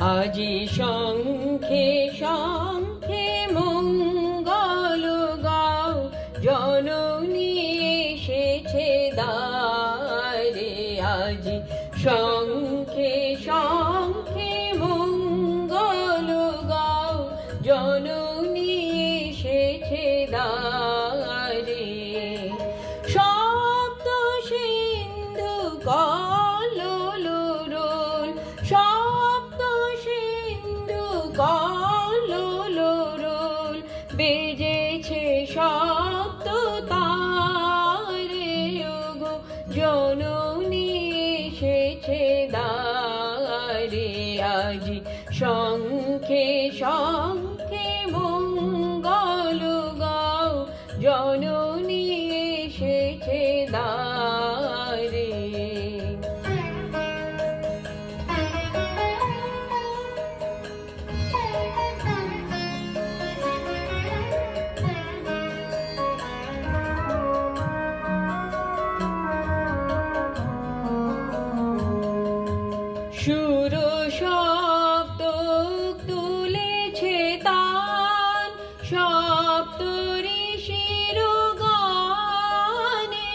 আজি শঙ্খে শঙ্খে মঙ্গল গাও, জননী এসেছে দ্বারে। আজি শঙ্খে শঙ্খে মঙ্গল গাও, জননী এসেছে দ্বারে। সপ্ত সিন্ধু কল্লোল, সপ্ত সিন্ধু কল্লোল, বেজেছে সপ্ত তারে। ওগো জননী এসেছে দ্বারে। আজি শঙ্খে শঙ্খে মঙ্গল গাও, জননী এসেছে দ্বারে। সুর সপ্ত তুলেছে তান, সপ্ত ঋষির গানে।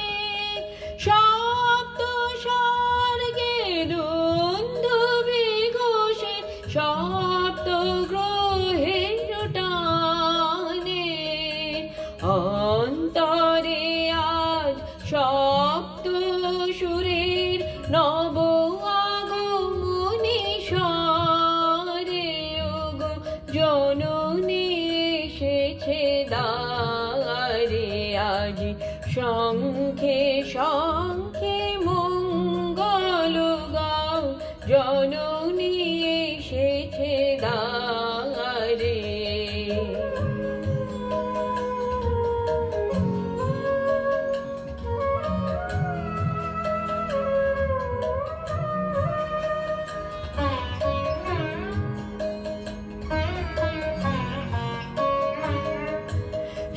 সপ্ত স্বর্গের দুন্দুভি ঘোষে, সপ্ত গ্রহের টানে। অন্তরে আজ সপ্ত সুরের নব আগমনী স্বরে। ওগো জননী এসেছে দ্বারে। আজি শঙ্খে শঙ্খে মঙ্গল গাও, জননী এসেছে দ্বারে।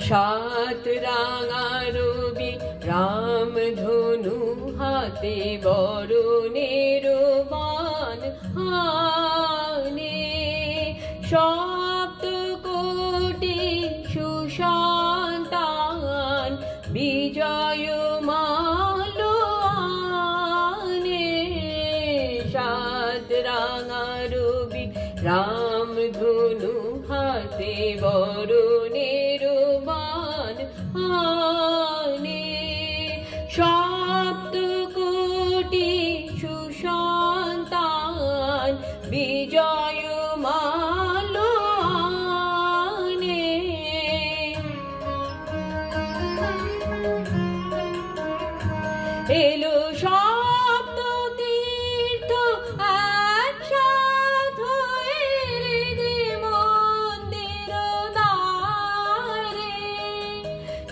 সাত রাঙা রবি রামধনু হাতে, বরণের বাণ হানে। সপ্ত কোটি সুসন্তান বিজয় মাল আনে। সাত রাঙা রবি রামধনু হাতে, বরণের বাণ হানে। সপ্ত কোটি সুসন্তান বিজয় মাল আনে। এলো সপ্ত তীর্থ একসাথ হয়ে, হৃদয় মন্দির দ্বারে।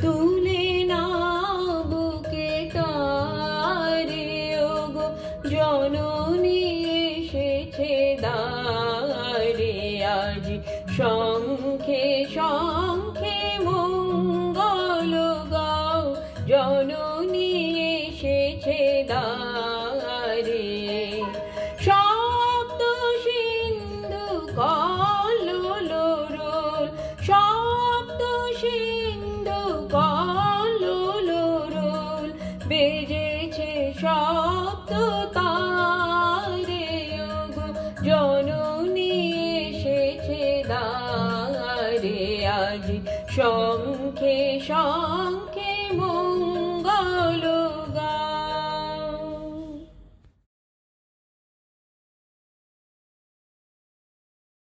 তুলে নাও বুকে তারে। ওগো জননী এসেছে দ্বারে। আজি শঙ্খে শঙ্খে মঙ্গল গাও, জননী এসেছে দ্বারে। সপ্ত সিন্ধু কল্লোল, সপ্ত সিন্ধু কল্লোল, বেজেছে সপ্ত তারে। ওগো জননী এসেছে দ্বারে। আজি শঙ্খে শঙ্খে